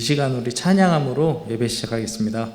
시간 우리 찬양함으로 예배 시작하겠습니다.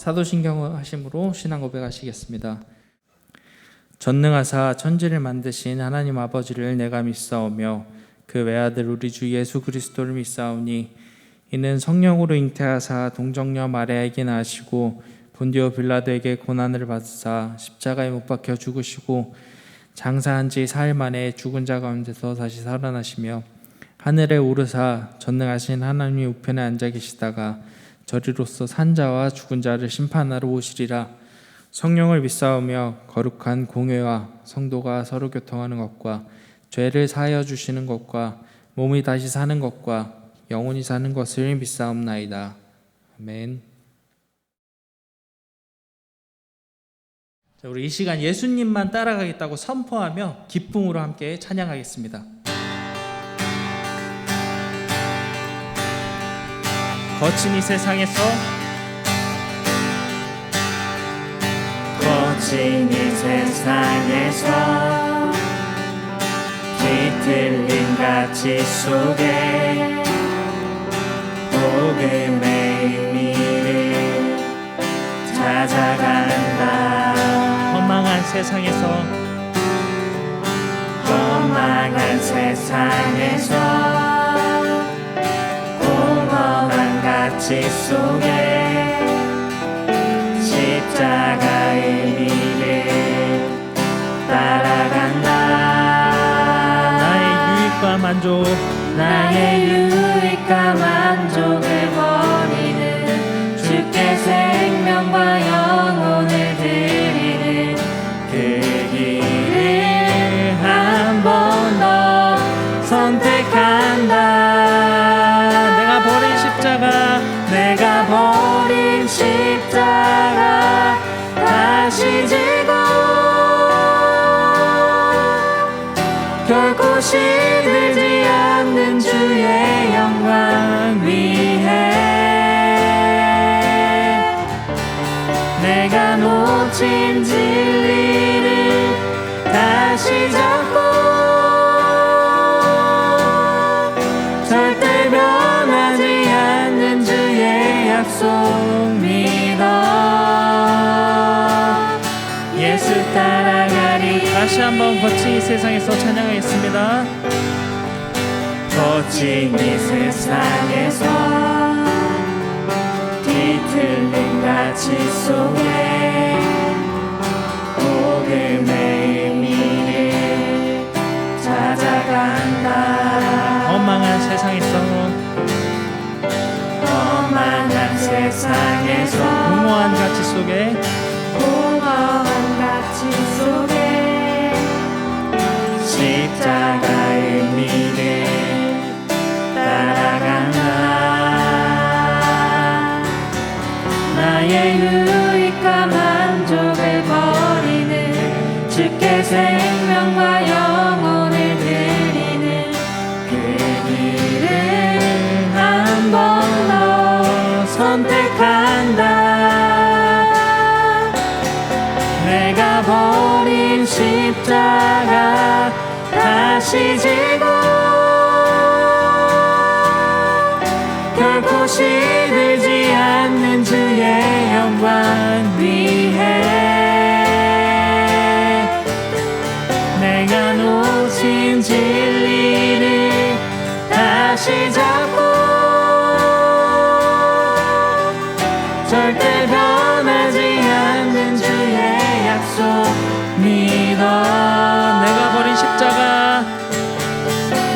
사도신경 하심으로 신앙 고백하시겠습니다. 전능하사 천지를 만드신 하나님 아버지를 내가 믿사오며 그 외아들 우리 주 예수 그리스도를 믿사오니 이는 성령으로 잉태하사 동정녀 마리아에게 낳으시고 본디오 빌라도에게 고난을 받으사 십자가에 못 박혀 죽으시고 장사한 지 사흘 만에 죽은 자 가운데서 다시 살아나시며 하늘에 오르사 전능하신 하나님의 우편에 앉아 계시다가 저리로서 산자와 죽은 자를 심판하러 오시리라. 성령을 믿사오며 거룩한 공회와 성도가 서로 교통하는 것과 죄를 사하여 주시는 것과 몸이 다시 사는 것과 영원히 사는 것을 믿사옵나이다. 아멘. 자, 우리 이 시간 예수님만 따라가겠다고 선포하며 기쁨으로 함께 찬양하겠습니다. 거친 이 세상에서 뒤틀린 가치 속에 복음의 의미를 찾아간다. 험망한 세상에서 공허한 가치 속에 십자가의 의미를 따라간다. 나의 유익과 만족, 나의 유익과 만족을 버리는 주께 생명과 영혼을 드리는 그 길을 한 번 더 선택한다. 내가 버린 십자가, 내가 버린 십자가 다시 지고 결코 시들지 않는 주의 영광 위해 내가 놓친 진리를 다시 잡고 절대 변하지 않는 주의 약속 믿어 예수 따라가리. 다시 한번 거친 이 세상에서 찬양하겠습니다. 거친 이 세상에서 뒤틀린 가치 속에 복음의 의미를 찾아간다. 엉망한 세상에서, 험한한 세상에서 공허한 가치 속에 공허한 가치 속에 십자가의 의미를 따라간다. 나의 유익과 만족을 버리는 주께 생명과 영혼을 드리는 그 길을 한 번 더 선택한다. 내가 버린 십자가 다시 지고 결코 시들지 않는 주의 영광 위해 내가 놓친 진리를 다시 잡고 절대 변하지 않는 주의 약속 믿어. 내가 버린 십자가,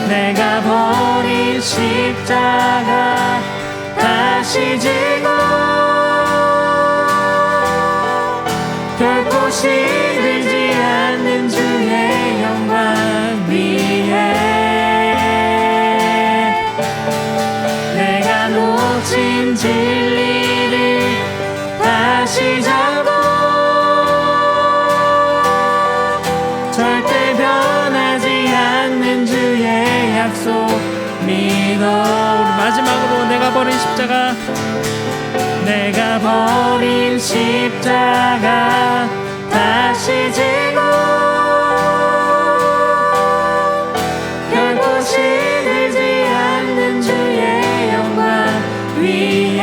내가 버린 십자가 다시 지고 결코 시들지 않는 주의 영광 위해 내가 놓친 진리를 다시 잡고 절대 변하지 않는 주의 약속 믿어. 우리 마지막으로 내가 버린 십자가, 내가 버린 십자가 다시 지고 결코 시들지 않는 주의 영광 위해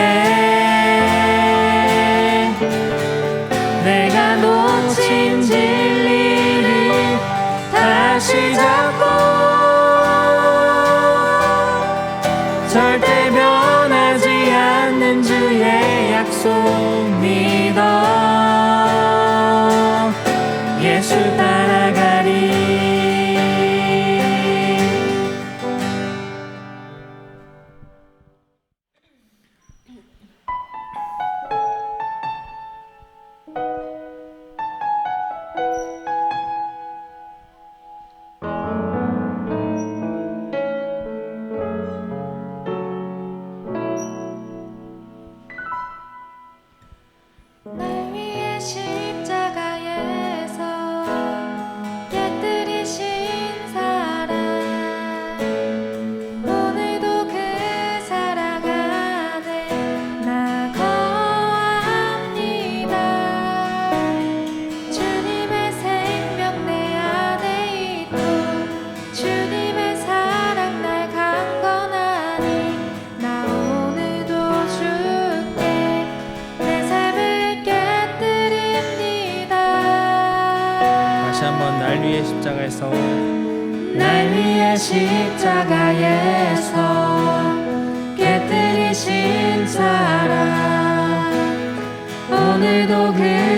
내가 놓친 진리를 다시 잡고 절대 변하지 않는 주의 약속 믿어 예수 따라가리. 날 위해 십자가에서 깨뜨리신 사랑 오늘도 그 사랑 안에 나 거합니다. 주님의 생명 내 안에 있고 주님의 사랑 날 강건하니 나 오늘도 주께 내 삶을 깨뜨립니다. 다시 한번 날 위해 십자가에서, 날 위해 십자가에서 깨뜨리신 사랑 오늘도 그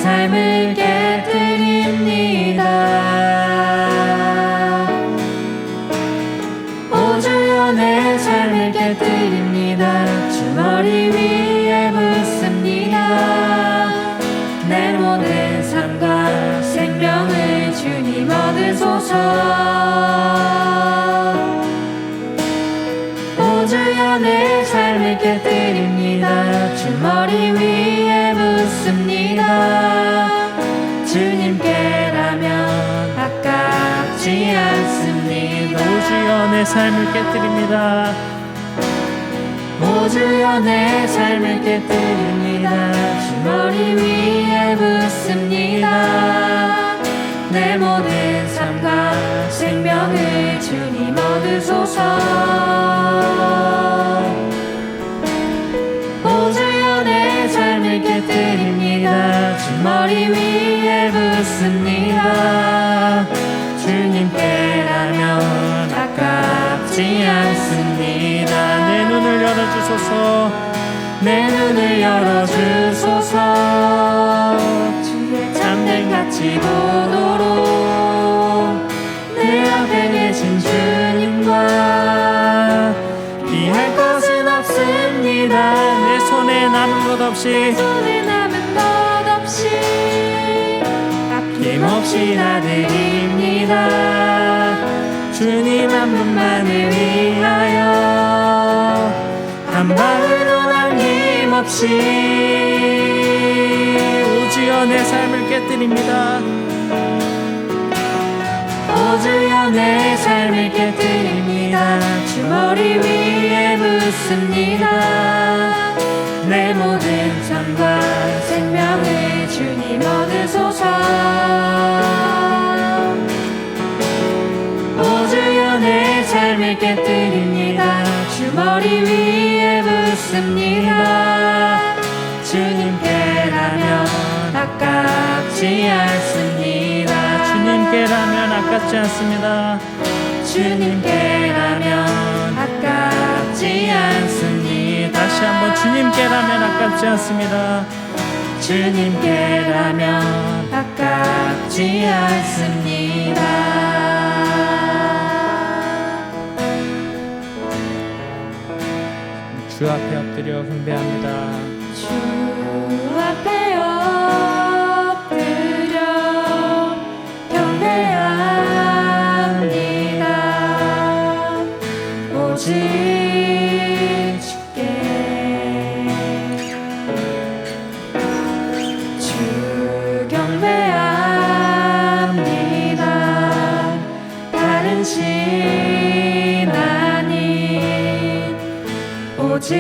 삶을 깨뜨립니다. 오 주여 내 삶을 깨뜨립니다. 주 머리 위에 붓습니다. 내 모든 삶과 생명을 주님 얻으소서. 오 주여 내 삶을 깨뜨립니다. 주 머리 위에 붓습니다. 주님께라면 아깝지 않습니다. 오 주여 내 삶을 깨뜨립니다. 오 주여 내 삶을 깨뜨립니다. 주 머리 위에 붓습니다. 내 모든 삶과 생명을 주님 얻으소서. 오 주여 내 삶을 깨뜨립니다. 주 머리 위에 붓습니다. 주님께라면 아깝지 않습니다. 내 눈을 열어주소서. 내 눈을 열어주소서. 주의 창문같이 보도록 내 앞에 계신 주님과 피할 것은 없습니다. 내 손에 남은 것 없이 손에 남은 것 없이 아낌없이 다 드립니다. 주님 한 분만을 위하여 한 방울도 남김없이. 오 주여 내 삶을 깨뜨립니다. 오 주여 내 삶을 깨뜨립니다. 주 머리 위에 붓습니다. 내 모든 삶과 생명을 주님 얻으소서. 오 주여 내 삶을 깨뜨립니다. 주 머리 위에 붓습니다. 주님께라면 아깝지 않습니다. 주님께라면 아깝지 않습니다. 주님께라면 아깝지 않습니다. 다시 한번 주님께라면 아깝지 않습니다. 주님께라면 아깝지 않습니다. 주 앞에 엎드려 경배합니다. 주 앞에 엎드려 경배합니다. 오직 주께 주 경배합니다. 다른 신 아닌 오직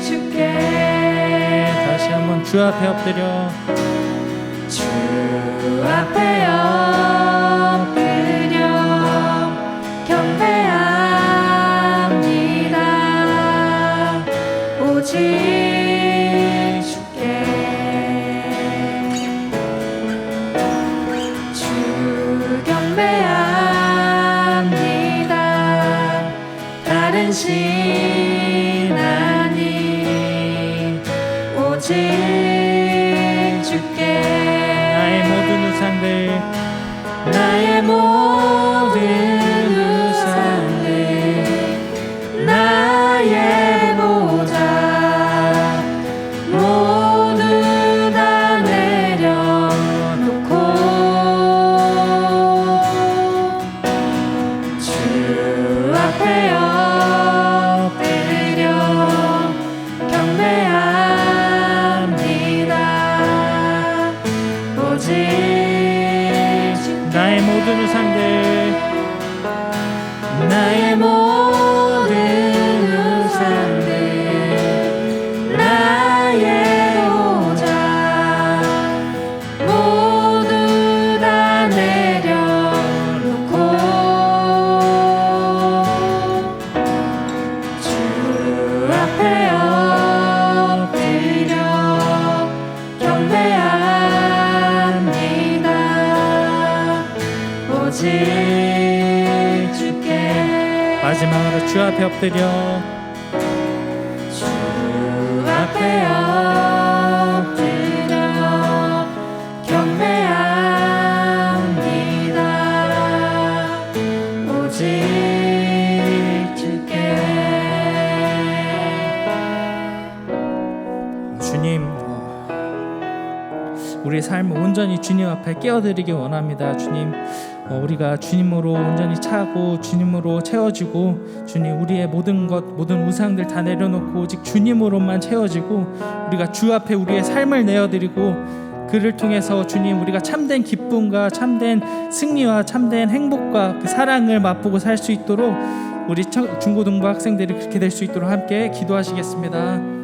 주께. 다시 한번 주 앞에 엎드려 주 앞에 엎드려 경배합니다. 오직 주께 주 경배합니다. 다른 신 아닌 오직 주께. 나의 모든 우상들 나의 모든 우상들 나의 보좌 모두 다 내려놓고 주 앞에 엎드려 경배합니다. 오직 나의 모든 우상들 나의 모든 우상들 나의 보좌 모두 다 내려놓고 주 앞에 엎드려 경배합니다. 오직 주께. 마지막으로 주 앞에 엎드려 주 앞에 엎드려 우리의 삶을 온전히 주님 앞에 깨어드리기 원합니다. 주님, 우리가 주님으로 온전히 차고 주님으로 채워지고, 주님, 우리의 모든 우상들 다 내려놓고 오직 주님으로만 채워지고, 우리가 주 앞에 우리의 삶을 내어드리고, 그를 통해서 주님, 우리가 참된 기쁨과 참된 승리와 참된 행복과 그 사랑을 맛보고 살 수 있도록 우리 중고등부 학생들이 그렇게 될 수 있도록 함께 기도하시겠습니다.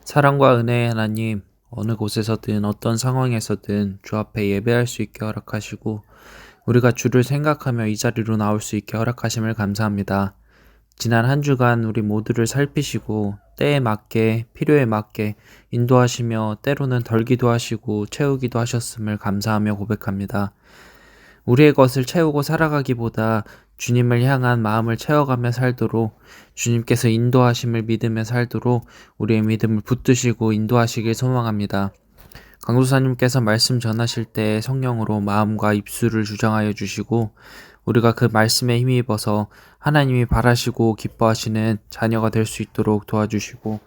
사랑과 은혜의 하나님, 어느 곳에서든 어떤 상황에서든 주 앞에 예배할 수 있게 허락하시고 우리가 주를 생각하며 이 자리로 나올 수 있게 허락하심을 감사합니다. 지난 한 주간 우리 모두를 살피시고 때에 맞게, 필요에 맞게 인도하시며 때로는 덜기도 하시고 채우기도 하셨음을 감사하며 고백합니다. 우리의 것을 채우고 살아가기보다 주님을 향한 마음을 채워가며 살도록, 주님께서 인도하심을 믿으며 살도록 우리의 믿음을 붙드시고 인도하시길 소망합니다. 강도사님께서 말씀 전하실 때 성령으로 마음과 입술을 주장하여 주시고 우리가 그 말씀에 힘입어서 하나님이 바라시고 기뻐하시는 자녀가 될 수 있도록 도와주시고,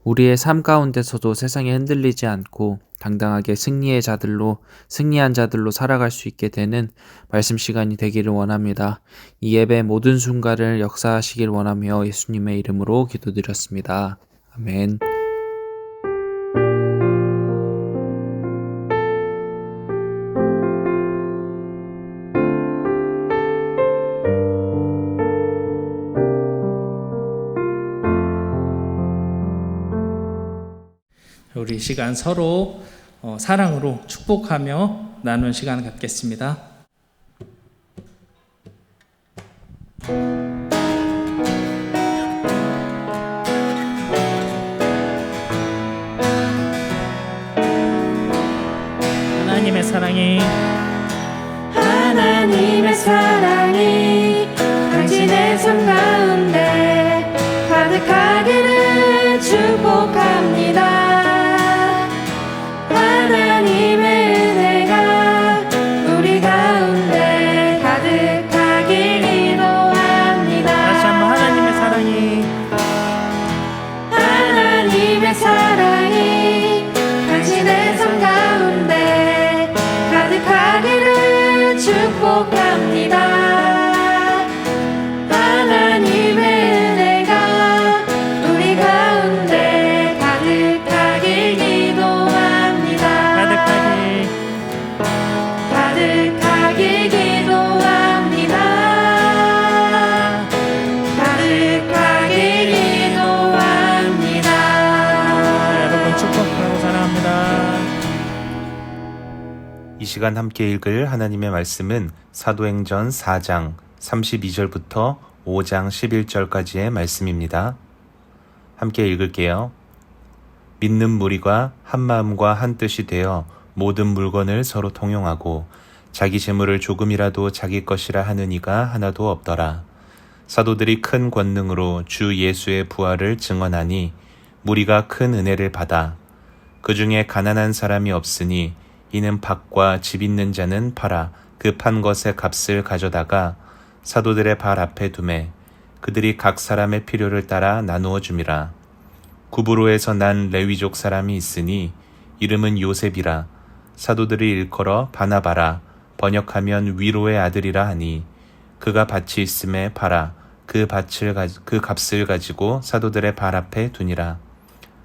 우리의 삶 가운데서도 세상에 흔들리지 않고 당당하게 승리한 자들로 살아갈 수 있게 되는 말씀 시간이 되기를 원합니다. 이 예배 모든 순간을 역사하시길 원하며 예수님의 이름으로 기도드렸습니다. 아멘. 우리 시간 서로 사랑으로 축복하며 나누는 시간을 갖겠습니다. 하나님의 사랑이 당신의 삶 가운데 가득하기를 축복합니다. 하나님의 은혜가 우리 가운데 가득하길 기도합니다. 다시 한번 하나님의 사랑이 당신의 삶 가운데 가득하기를 축복합니다. 이 시간 함께 읽을 하나님의 말씀은 사도행전 4장 32절부터 5장 11절까지의 말씀입니다. 함께 읽을게요. 믿는 무리가 한 마음과 한 뜻이 되어 모든 물건을 서로 통용하고 자기 재물을 조금이라도 자기 것이라 하는 이가 하나도 없더라. 사도들이 큰 권능으로 주 예수의 부활을 증언하니 무리가 큰 은혜를 받아 그 중에 가난한 사람이 없으니 이는 밭과 집 있는 자는 팔아 그 판 것의 값을 가져다가 사도들의 발 앞에 두매 그들이 각 사람의 필요를 따라 나누어 줌이라. 구브로에서 난 레위족 사람이 있으니 이름은 요셉이라. 사도들이 일컬어 바나바라 번역하면 위로의 아들이라 하니 그가 밭이 있음에 팔아 그 값을 가지고 사도들의 발 앞에 두니라.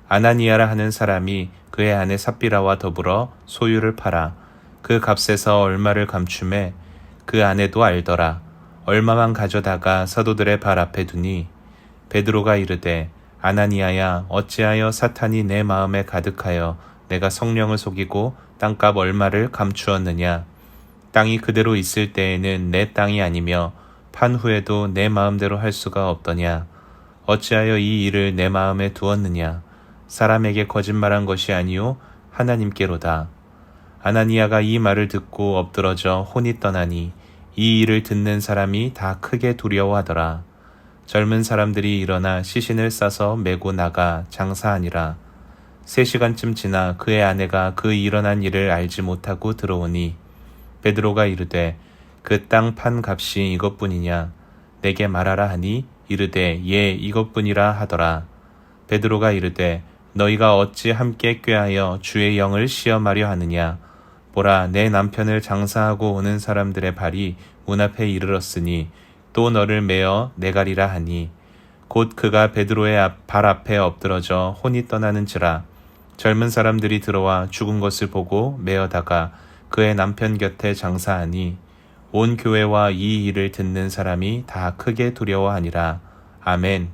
아나니아라 하는 사람이 그의 아내 삽비라와 더불어 소유를 팔아 그 값에서 얼마를 감추매 그 아내도 알더라. 얼마만 가져다가 사도들의 발 앞에 두니 베드로가 이르되 아나니아야 어찌하여 사탄이 내 마음에 가득하여 내가 성령을 속이고 땅값 얼마를 감추었느냐. 땅이 그대로 있을 때에는 내 땅이 아니며 판 후에도 내 마음대로 할 수가 없더냐? 어찌하여 이 일을 내 마음에 두었느냐? 사람에게 거짓말한 것이 아니요 하나님께로다. 아나니아가 이 말을 듣고 엎드러져 혼이 떠나니 이 일을 듣는 사람이 다 크게 두려워하더라. 젊은 사람들이 일어나 시신을 싸서 메고 나가 장사하니라. 3시간쯤 지나 그의 아내가 그 일어난 일을 알지 못하고 들어오니 베드로가 이르되 그 땅 판 값이 이것뿐이냐? 내게 말하라 하니 이르되 예 이것뿐이라 하더라. 베드로가 이르되 너희가 어찌 함께 꾀하여 주의 영을 시험하려 하느냐? 보라 내 남편을 장사하고 오는 사람들의 발이 문 앞에 이르렀으니 또 너를 메어 내가리라 하니 곧 그가 베드로의 발 앞에 엎드러져 혼이 떠나는지라. 젊은 사람들이 들어와 죽은 것을 보고 메어다가 그의 남편 곁에 장사하니 온 교회와 이 일을 듣는 사람이 다 크게 두려워하니라. 아멘.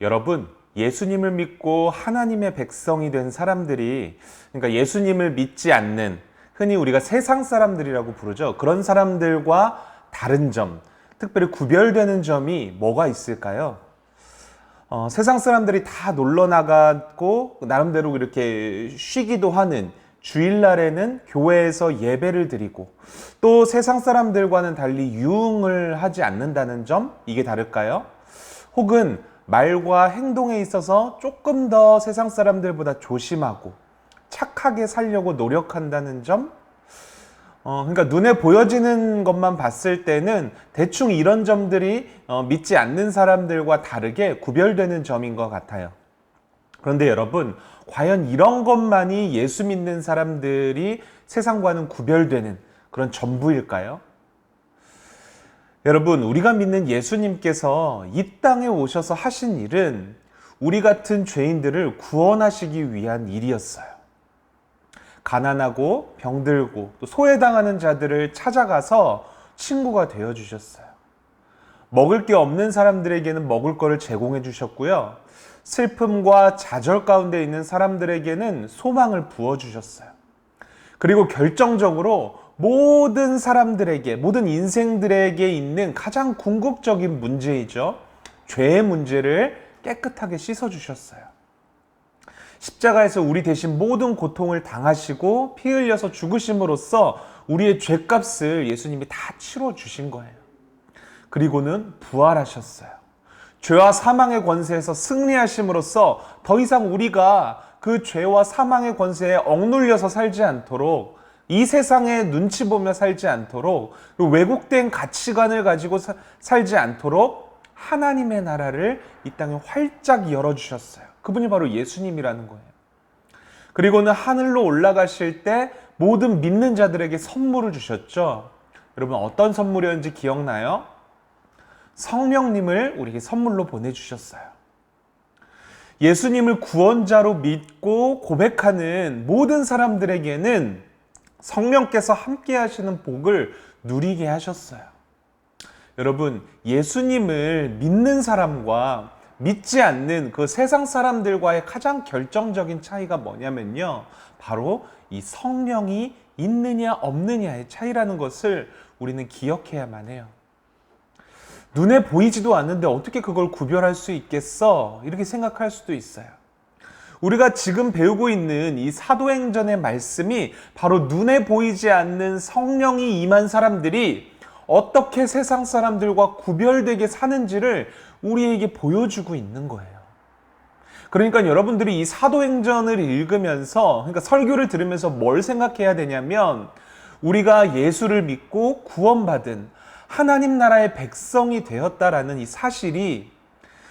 여러분, 예수님을 믿고 하나님의 백성이 된 사람들이, 그러니까 예수님을 믿지 않는, 흔히 우리가 세상 사람들이라고 부르죠. 그런 사람들과 다른 점, 특별히 구별되는 점이 뭐가 있을까요? 세상 사람들이 다 놀러 나가고 나름대로 이렇게 쉬기도 하는 주일날에는 교회에서 예배를 드리고 또 세상 사람들과는 달리 유흥을 하지 않는다는 점, 이게 다를까요? 혹은 말과 행동에 있어서 조금 더 세상 사람들보다 조심하고 착하게 살려고 노력한다는 점? 그러니까 눈에 보여지는 것만 봤을 때는 대충 이런 점들이 믿지 않는 사람들과 다르게 구별되는 점인 것 같아요. 그런데 여러분, 과연 이런 것만이 예수 믿는 사람들이 세상과는 구별되는 그런 전부일까요? 여러분, 우리가 믿는 예수님께서 이 땅에 오셔서 하신 일은 우리 같은 죄인들을 구원하시기 위한 일이었어요. 가난하고 병들고 또 소외당하는 자들을 찾아가서 친구가 되어주셨어요. 먹을 게 없는 사람들에게는 먹을 거를 제공해 주셨고요. 슬픔과 좌절 가운데 있는 사람들에게는 소망을 부어주셨어요. 그리고 결정적으로 모든 사람들에게, 모든 인생들에게 있는 가장 궁극적인 문제이죠. 죄의 문제를 깨끗하게 씻어주셨어요. 십자가에서 우리 대신 모든 고통을 당하시고 피 흘려서 죽으심으로써 우리의 죄값을 예수님이 다 치러주신 거예요. 그리고는 부활하셨어요. 죄와 사망의 권세에서 승리하심으로써 더 이상 우리가 그 죄와 사망의 권세에 억눌려서 살지 않도록, 이 세상에 눈치 보며 살지 않도록, 왜곡된 가치관을 가지고 살지 않도록 하나님의 나라를 이 땅에 활짝 열어주셨어요. 그분이 바로 예수님이라는 거예요. 그리고는 하늘로 올라가실 때 모든 믿는 자들에게 선물을 주셨죠. 여러분, 어떤 선물이었는지 기억나요? 성령님을 우리에게 선물로 보내주셨어요. 예수님을 구원자로 믿고 고백하는 모든 사람들에게는 성령께서 함께 하시는 복을 누리게 하셨어요. 여러분, 예수님을 믿는 사람과 믿지 않는 그 세상 사람들과의 가장 결정적인 차이가 뭐냐면요, 바로 이 성령이 있느냐 없느냐의 차이라는 것을 우리는 기억해야만 해요. 눈에 보이지도 않는데 어떻게 그걸 구별할 수 있겠어? 이렇게 생각할 수도 있어요. 우리가 지금 배우고 있는 이 사도행전의 말씀이 바로 눈에 보이지 않는 성령이 임한 사람들이 어떻게 세상 사람들과 구별되게 사는지를 우리에게 보여주고 있는 거예요. 그러니까 여러분들이 이 사도행전을 읽으면서, 그러니까 설교를 들으면서 뭘 생각해야 되냐면, 우리가 예수를 믿고 구원받은 하나님 나라의 백성이 되었다라는 이 사실이,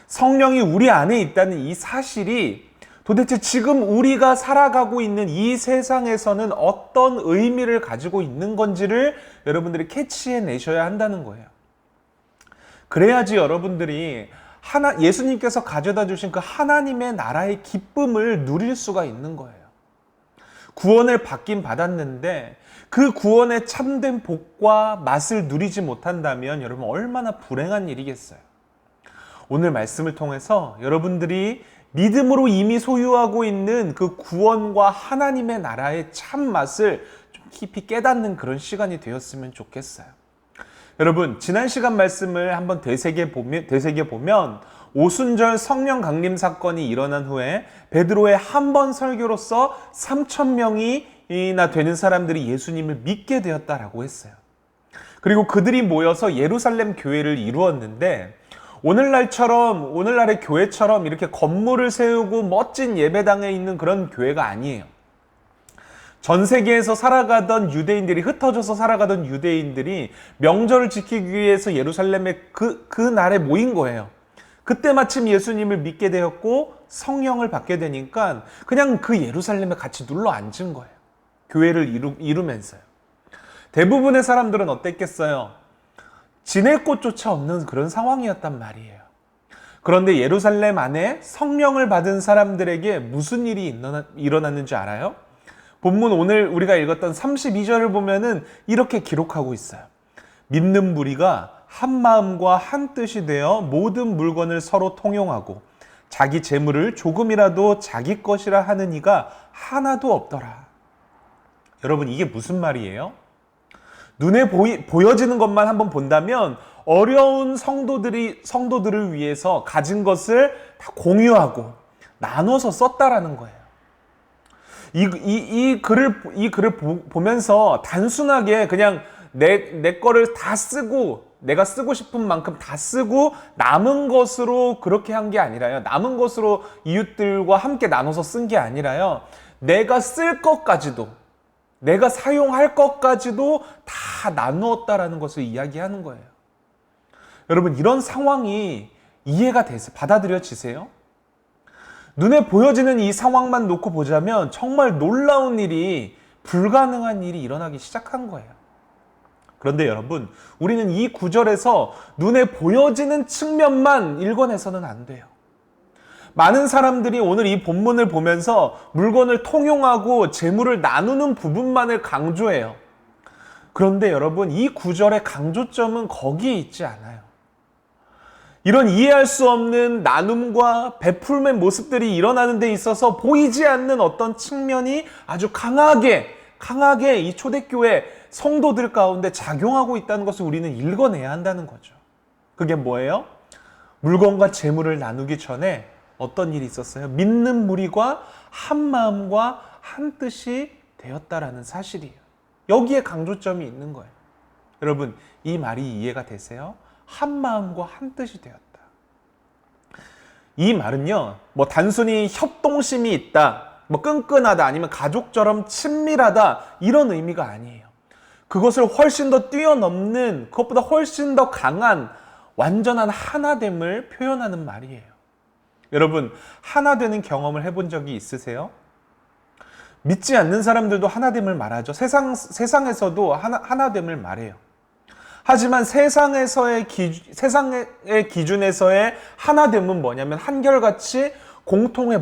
성령이 우리 안에 있다는 이 사실이 도대체 지금 우리가 살아가고 있는 이 세상에서는 어떤 의미를 가지고 있는 건지를 여러분들이 캐치해내셔야 한다는 거예요. 그래야지 여러분들이 예수님께서 가져다 주신 그 하나님의 나라의 기쁨을 누릴 수가 있는 거예요. 구원을 받긴 받았는데 그 구원의 참된 복과 맛을 누리지 못한다면 여러분 얼마나 불행한 일이겠어요. 오늘 말씀을 통해서 여러분들이 믿음으로 이미 소유하고 있는 그 구원과 하나님의 나라의 참맛을 좀 깊이 깨닫는 그런 시간이 되었으면 좋겠어요. 여러분, 지난 시간 말씀을 한번 되새겨보면 오순절 성령 강림 사건이 일어난 후에 베드로의 한 번 설교로서 3,000명이나 되는 사람들이 예수님을 믿게 되었다라고 했어요. 그리고 그들이 모여서 예루살렘 교회를 이루었는데, 오늘날의 교회처럼 이렇게 건물을 세우고 멋진 예배당에 있는 그런 교회가 아니에요. 전 세계에서 살아가던 유대인들이, 흩어져서 살아가던 유대인들이 명절을 지키기 위해서 예루살렘에 그 날에 모인 거예요. 그때 마침 예수님을 믿게 되었고 성령을 받게 되니까 그냥 그 예루살렘에 같이 눌러 앉은 거예요. 교회를 이루면서요. 대부분의 사람들은 어땠겠어요? 지낼 곳조차 없는 그런 상황이었단 말이에요. 그런데 예루살렘 안에 성령을 받은 사람들에게 무슨 일이 일어났는지 알아요? 본문 오늘 우리가 읽었던 32절을 보면은 이렇게 기록하고 있어요. 믿는 무리가 한 마음과 한 뜻이 되어 모든 물건을 서로 통용하고 자기 재물을 조금이라도 자기 것이라 하는 이가 하나도 없더라. 여러분, 이게 무슨 말이에요? 눈에 보여지는 것만 한번 본다면 어려운 성도들을 위해서 가진 것을 다 공유하고 나눠서 썼다라는 거예요. 이 글을 보면서 단순하게 그냥 내 거를 다 쓰고 내가 쓰고 싶은 만큼 다 쓰고 남은 것으로 그렇게 한 게 아니라요. 남은 것으로 이웃들과 함께 나눠서 쓴 게 아니라요. 내가 쓸 것까지도, 내가 사용할 것까지도 다 나누었다라는 것을 이야기하는 거예요. 여러분, 이런 상황이 이해가 돼서 받아들여지세요? 눈에 보여지는 이 상황만 놓고 보자면 정말 놀라운 일이, 불가능한 일이 일어나기 시작한 거예요. 그런데 여러분, 우리는 이 구절에서 눈에 보여지는 측면만 읽어내서는 안 돼요. 많은 사람들이 오늘 이 본문을 보면서 물건을 통용하고 재물을 나누는 부분만을 강조해요. 그런데 여러분, 이 구절의 강조점은 거기에 있지 않아요. 이런 이해할 수 없는 나눔과 베풀의 모습들이 일어나는 데 있어서 보이지 않는 어떤 측면이 아주 강하게 이 초대교회 성도들 가운데 작용하고 있다는 것을 우리는 읽어내야 한다는 거죠. 그게 뭐예요? 물건과 재물을 나누기 전에 어떤 일이 있었어요? 믿는 무리가 한 마음과 한 뜻이 되었다라는 사실이에요. 여기에 강조점이 있는 거예요. 여러분, 이 말이 이해가 되세요? 한 마음과 한 뜻이 되었다. 이 말은요, 뭐 단순히 협동심이 있다, 뭐 끈끈하다, 아니면 가족처럼 친밀하다, 이런 의미가 아니에요. 그것을 훨씬 더 뛰어넘는, 그것보다 훨씬 더 강한 완전한 하나됨을 표현하는 말이에요. 여러분, 하나 되는 경험을 해본 적이 있으세요? 믿지 않는 사람들도 하나됨을 말하죠. 세상에서도 하나됨을 말해요. 하지만 세상의 기준에서의 하나됨은 뭐냐면 한결같이 공통의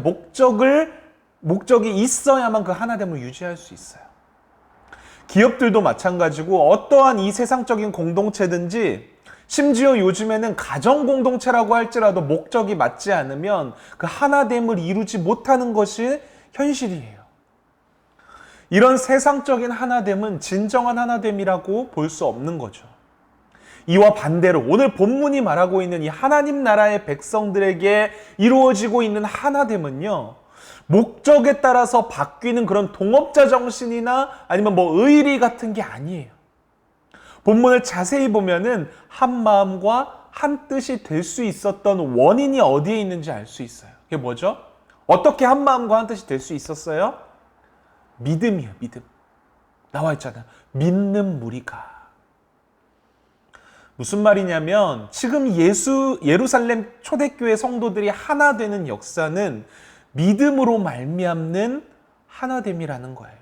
목적이 있어야만 그 하나됨을 유지할 수 있어요. 기업들도 마찬가지고 어떠한 이 세상적인 공동체든지, 심지어 요즘에는 가정 공동체라고 할지라도 목적이 맞지 않으면 그 하나됨을 이루지 못하는 것이 현실이에요. 이런 세상적인 하나됨은 진정한 하나됨이라고 볼 수 없는 거죠. 이와 반대로 오늘 본문이 말하고 있는 이 하나님 나라의 백성들에게 이루어지고 있는 하나됨은요, 목적에 따라서 바뀌는 그런 동업자 정신이나 아니면 뭐 의리 같은 게 아니에요. 본문을 자세히 보면은 한 마음과 한 뜻이 될 수 있었던 원인이 어디에 있는지 알 수 있어요. 그게 뭐죠? 어떻게 한 마음과 한 뜻이 될 수 있었어요? 믿음이에요, 믿음. 나와 있잖아요. 믿는 무리가. 무슨 말이냐면 지금 예루살렘 초대교회 성도들이 하나 되는 역사는 믿음으로 말미암는 하나됨이라는 거예요.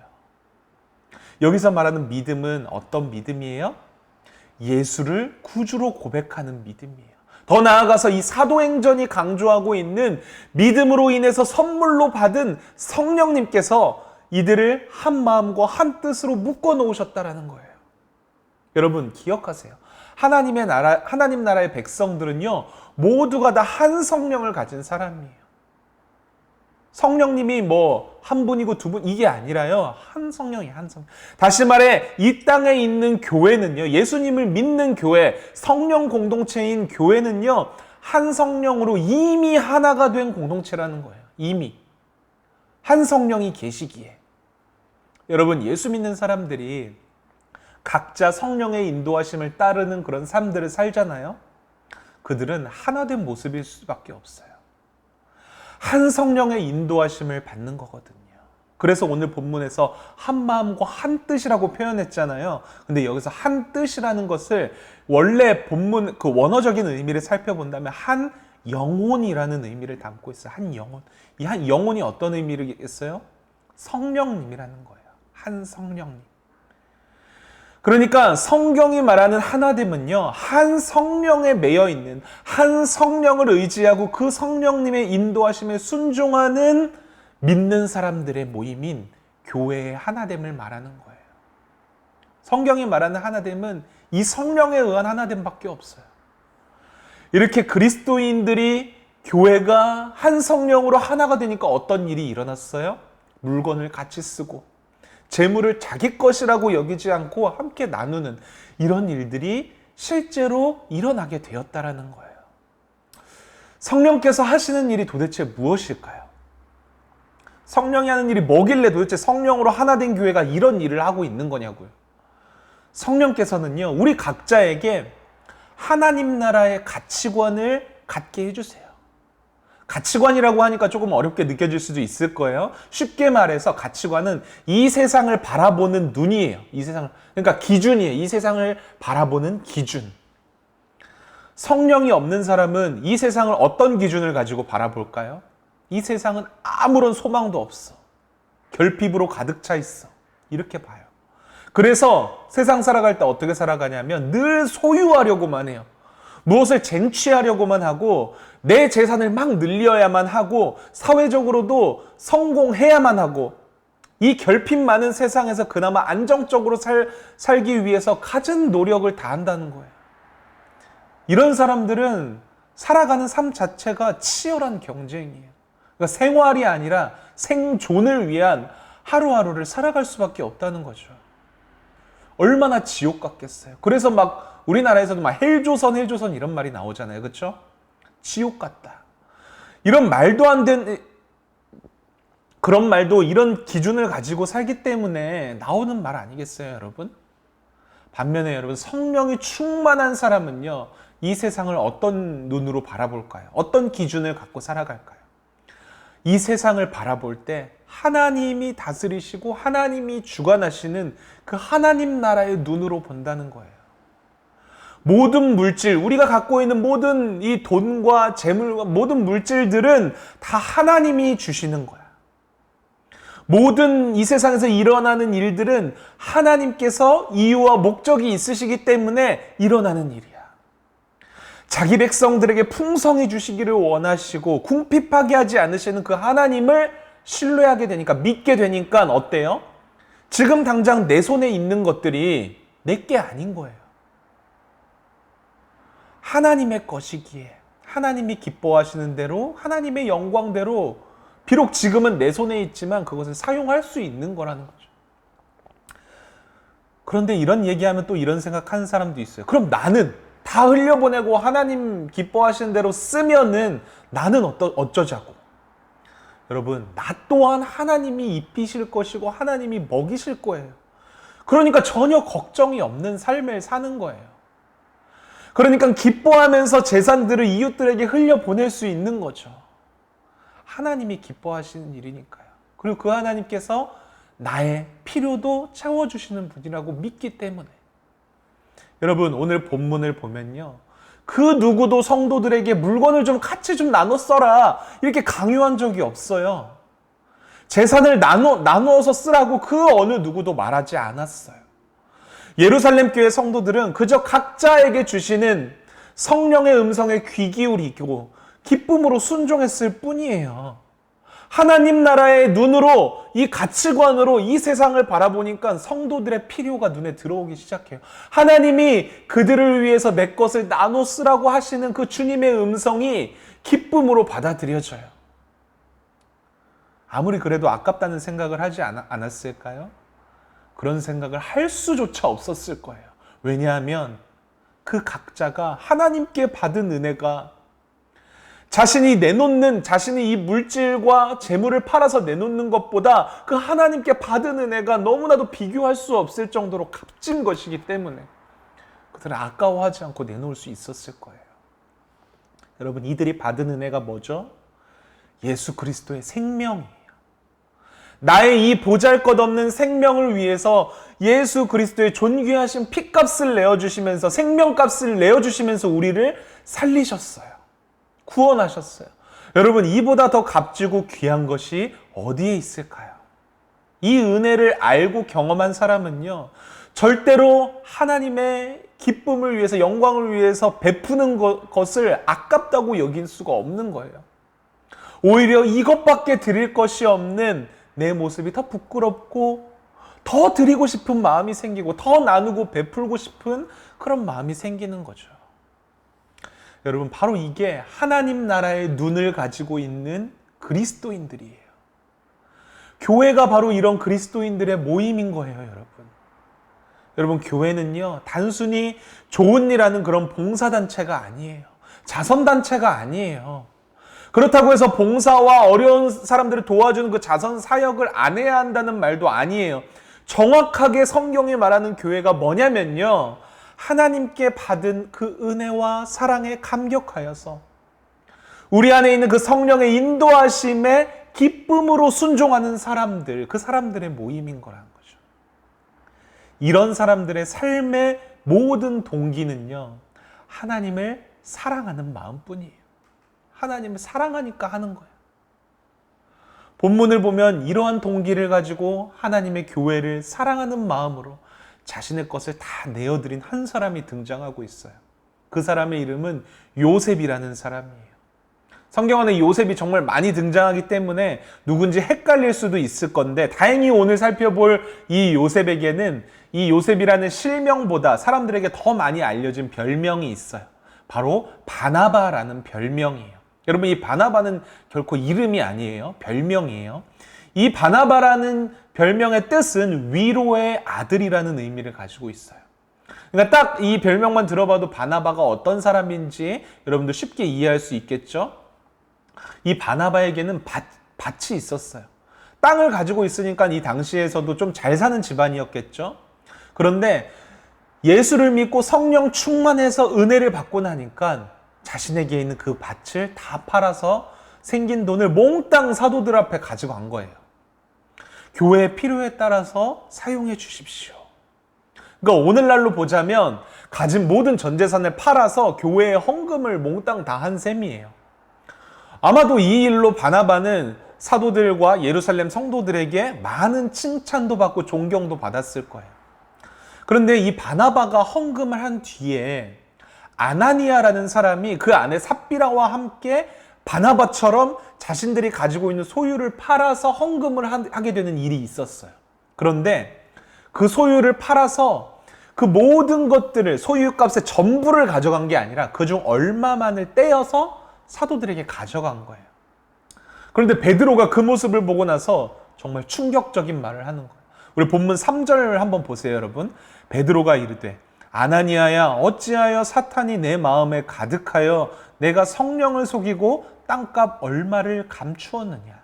여기서 말하는 믿음은 어떤 믿음이에요? 예수를 구주로 고백하는 믿음이에요. 더 나아가서 이 사도행전이 강조하고 있는 믿음으로 인해서 선물로 받은 성령님께서 이들을 한 마음과 한 뜻으로 묶어 놓으셨다라는 거예요. 여러분, 기억하세요. 하나님 나라의 백성들은요, 모두가 다 한 성령을 가진 사람이에요. 성령님이 뭐 한 분이고 두 분 이게 아니라요. 한 성령이 한 성령. 다시 말해 이 땅에 있는 교회는요. 예수님을 믿는 교회, 성령 공동체인 교회는요. 한 성령으로 이미 하나가 된 공동체라는 거예요. 이미. 한 성령이 계시기에. 여러분 예수 믿는 사람들이 각자 성령의 인도하심을 따르는 그런 삶들을 살잖아요. 그들은 하나된 모습일 수밖에 없어요. 한 성령의 인도하심을 받는 거거든요. 그래서 오늘 본문에서 한 마음과 한 뜻이라고 표현했잖아요. 근데 여기서 한 뜻이라는 것을 원래 본문 그 원어적인 의미를 살펴본다면 한 영혼이라는 의미를 담고 있어요. 한 영혼. 이 한 영혼이 어떤 의미겠어요? 성령님이라는 거예요. 한 성령님. 그러니까 성경이 말하는 하나됨은요, 한 성령에 매여 있는, 한 성령을 의지하고 그 성령님의 인도하심에 순종하는 믿는 사람들의 모임인 교회의 하나됨을 말하는 거예요. 성경이 말하는 하나됨은 이 성령에 의한 하나됨밖에 없어요. 이렇게 그리스도인들이 교회가 한 성령으로 하나가 되니까 어떤 일이 일어났어요? 물건을 같이 쓰고 재물을 자기 것이라고 여기지 않고 함께 나누는 이런 일들이 실제로 일어나게 되었다라는 거예요. 성령께서 하시는 일이 도대체 무엇일까요? 성령이 하는 일이 뭐길래 도대체 성령으로 하나 된 교회가 이런 일을 하고 있는 거냐고요. 성령께서는요, 우리 각자에게 하나님 나라의 가치관을 갖게 해주세요. 가치관이라고 하니까 조금 어렵게 느껴질 수도 있을 거예요. 쉽게 말해서 가치관은 이 세상을 바라보는 눈이에요. 이 세상을, 그러니까 기준이에요. 이 세상을 바라보는 기준. 성령이 없는 사람은 이 세상을 어떤 기준을 가지고 바라볼까요? 이 세상은 아무런 소망도 없어. 결핍으로 가득 차 있어. 이렇게 봐요. 그래서 세상 살아갈 때 어떻게 살아가냐면 늘 소유하려고만 해요. 무엇을 쟁취하려고만 하고 내 재산을 막 늘려야만 하고 사회적으로도 성공해야만 하고 이 결핍 많은 세상에서 그나마 안정적으로 살기 위해서 갖은 노력을 다한다는 거예요. 이런 사람들은 살아가는 삶 자체가 치열한 경쟁이에요. 그러니까 생활이 아니라 생존을 위한 하루하루를 살아갈 수밖에 없다는 거죠. 얼마나 지옥 같겠어요. 그래서 막 우리나라에서도 막 헬조선 이런 말이 나오잖아요. 그렇죠? 지옥 같다. 이런 말도 안 되는 그런 말도 이런 기준을 가지고 살기 때문에 나오는 말 아니겠어요, 여러분? 반면에 여러분, 성령이 충만한 사람은요, 이 세상을 어떤 눈으로 바라볼까요? 어떤 기준을 갖고 살아갈까요? 이 세상을 바라볼 때 하나님이 다스리시고 하나님이 주관하시는 그 하나님 나라의 눈으로 본다는 거예요. 모든 물질, 우리가 갖고 있는 모든 이 돈과 재물과 모든 물질들은 다 하나님이 주시는 거야. 모든 이 세상에서 일어나는 일들은 하나님께서 이유와 목적이 있으시기 때문에 일어나는 일이야. 자기 백성들에게 풍성히 주시기를 원하시고 궁핍하게 하지 않으시는 그 하나님을 신뢰하게 되니까, 믿게 되니까 어때요? 지금 당장 내 손에 있는 것들이 내게 아닌 거예요. 하나님의 것이기에 하나님이 기뻐하시는 대로 하나님의 영광대로 비록 지금은 내 손에 있지만 그것을 사용할 수 있는 거라는 거죠. 그런데 이런 얘기하면 또 이런 생각하는 사람도 있어요. 그럼 나는 다 흘려보내고 하나님 기뻐하시는 대로 쓰면은 나는 어쩌자고. 여러분, 나 또한 하나님이 입히실 것이고 하나님이 먹이실 거예요. 그러니까 전혀 걱정이 없는 삶을 사는 거예요. 그러니까 기뻐하면서 재산들을 이웃들에게 흘려보낼 수 있는 거죠. 하나님이 기뻐하시는 일이니까요. 그리고 그 하나님께서 나의 필요도 채워주시는 분이라고 믿기 때문에. 여러분, 오늘 본문을 보면요, 그 누구도 성도들에게 물건을 좀 같이 좀 나눠 써라 이렇게 강요한 적이 없어요. 재산을 나누어서 쓰라고 그 어느 누구도 말하지 않았어요. 예루살렘 교회 성도들은 그저 각자에게 주시는 성령의 음성에 귀 기울이고 기쁨으로 순종했을 뿐이에요. 하나님 나라의 눈으로, 이 가치관으로 이 세상을 바라보니까 성도들의 필요가 눈에 들어오기 시작해요. 하나님이 그들을 위해서 내 것을 나눠 쓰라고 하시는 그 주님의 음성이 기쁨으로 받아들여져요. 아무리 그래도 아깝다는 생각을 하지 않았을까요? 그런 생각을 할 수조차 없었을 거예요. 왜냐하면 그 각자가 하나님께 받은 은혜가 자신이 이 물질과 재물을 팔아서 내놓는 것보다 그 하나님께 받은 은혜가 너무나도 비교할 수 없을 정도로 값진 것이기 때문에 그들은 아까워하지 않고 내놓을 수 있었을 거예요. 여러분, 이들이 받은 은혜가 뭐죠? 예수 그리스도의 생명이에요. 나의 이 보잘것없는 생명을 위해서 예수 그리스도의 존귀하신 피값을 내어주시면서, 생명값을 내어주시면서 우리를 살리셨어요. 구원하셨어요. 여러분, 이보다 더 값지고 귀한 것이 어디에 있을까요? 이 은혜를 알고 경험한 사람은요, 절대로 하나님의 기쁨을 위해서, 영광을 위해서 베푸는 것을 아깝다고 여길 수가 없는 거예요. 오히려 이것밖에 드릴 것이 없는 내 모습이 더 부끄럽고 더 드리고 싶은 마음이 생기고 더 나누고 베풀고 싶은 그런 마음이 생기는 거죠. 여러분, 바로 이게 하나님 나라의 눈을 가지고 있는 그리스도인들이에요. 교회가 바로 이런 그리스도인들의 모임인 거예요, 여러분. 여러분, 교회는요, 단순히 좋은 일 하는 그런 봉사단체가 아니에요. 자선단체가 아니에요. 그렇다고 해서 봉사와 어려운 사람들을 도와주는 그 자선 사역을 안 해야 한다는 말도 아니에요. 정확하게 성경이 말하는 교회가 뭐냐면요, 하나님께 받은 그 은혜와 사랑에 감격하여서 우리 안에 있는 그 성령의 인도하심에 기쁨으로 순종하는 사람들, 그 사람들의 모임인 거라는 거죠. 이런 사람들의 삶의 모든 동기는요, 하나님을 사랑하는 마음뿐이에요. 하나님을 사랑하니까 하는 거예요. 본문을 보면 이러한 동기를 가지고 하나님의 교회를 사랑하는 마음으로 자신의 것을 다 내어드린 한 사람이 등장하고 있어요. 그 사람의 이름은 요셉이라는 사람이에요. 성경 안에 요셉이 정말 많이 등장하기 때문에 누군지 헷갈릴 수도 있을 건데, 다행히 오늘 살펴볼 이 요셉에게는 이 요셉이라는 실명보다 사람들에게 더 많이 알려진 별명이 있어요. 바로 바나바라는 별명이에요. 여러분, 이 바나바는 결코 이름이 아니에요. 별명이에요. 이 바나바라는 별명의 뜻은 위로의 아들이라는 의미를 가지고 있어요. 그러니까 딱 이 별명만 들어봐도 바나바가 어떤 사람인지 여러분들 쉽게 이해할 수 있겠죠? 이 바나바에게는 밭이 있었어요. 땅을 가지고 있으니까 이 당시에서도 좀 잘 사는 집안이었겠죠? 그런데 예수를 믿고 성령 충만해서 은혜를 받고 나니까 자신에게 있는 그 밭을 다 팔아서 생긴 돈을 몽땅 사도들 앞에 가지고 간 거예요. 교회의 필요에 따라서 사용해 주십시오. 그러니까 오늘날로 보자면 가진 모든 전 재산을 팔아서 교회의 헌금을 몽땅 다 한 셈이에요. 아마도 이 일로 바나바는 사도들과 예루살렘 성도들에게 많은 칭찬도 받고 존경도 받았을 거예요. 그런데 이 바나바가 헌금을 한 뒤에 아나니아라는 사람이 그 안에 삽비라와 함께 바나바처럼 자신들이 가지고 있는 소유를 팔아서 헌금을 하게 되는 일이 있었어요. 그런데 그 소유를 팔아서 그 모든 것들을, 소유값의 전부를 가져간 게 아니라 그중 얼마만을 떼어서 사도들에게 가져간 거예요. 그런데 베드로가 그 모습을 보고 나서 정말 충격적인 말을 하는 거예요. 우리 본문 3절을 한번 보세요, 여러분. 베드로가 이르되 아나니아야, 어찌하여 사탄이 내 마음에 가득하여 내가 성령을 속이고 땅값 얼마를 감추었느냐.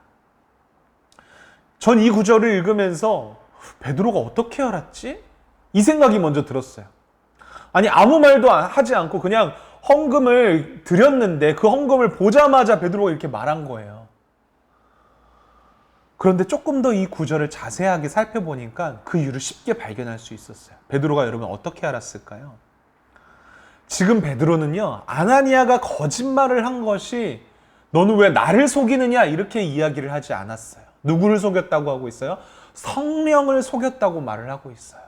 전 이 구절을 읽으면서 베드로가 어떻게 알았지? 이 생각이 먼저 들었어요. 아니, 아무 말도 하지 않고 그냥 헌금을 드렸는데 그 헌금을 보자마자 베드로가 이렇게 말한 거예요. 그런데 조금 더 이 구절을 자세하게 살펴보니까 그 이유를 쉽게 발견할 수 있었어요. 베드로가 여러분 어떻게 알았을까요? 지금 베드로는요, 아나니아가 거짓말을 한 것이 너는 왜 나를 속이느냐 이렇게 이야기를 하지 않았어요. 누구를 속였다고 하고 있어요? 성령을 속였다고 말을 하고 있어요.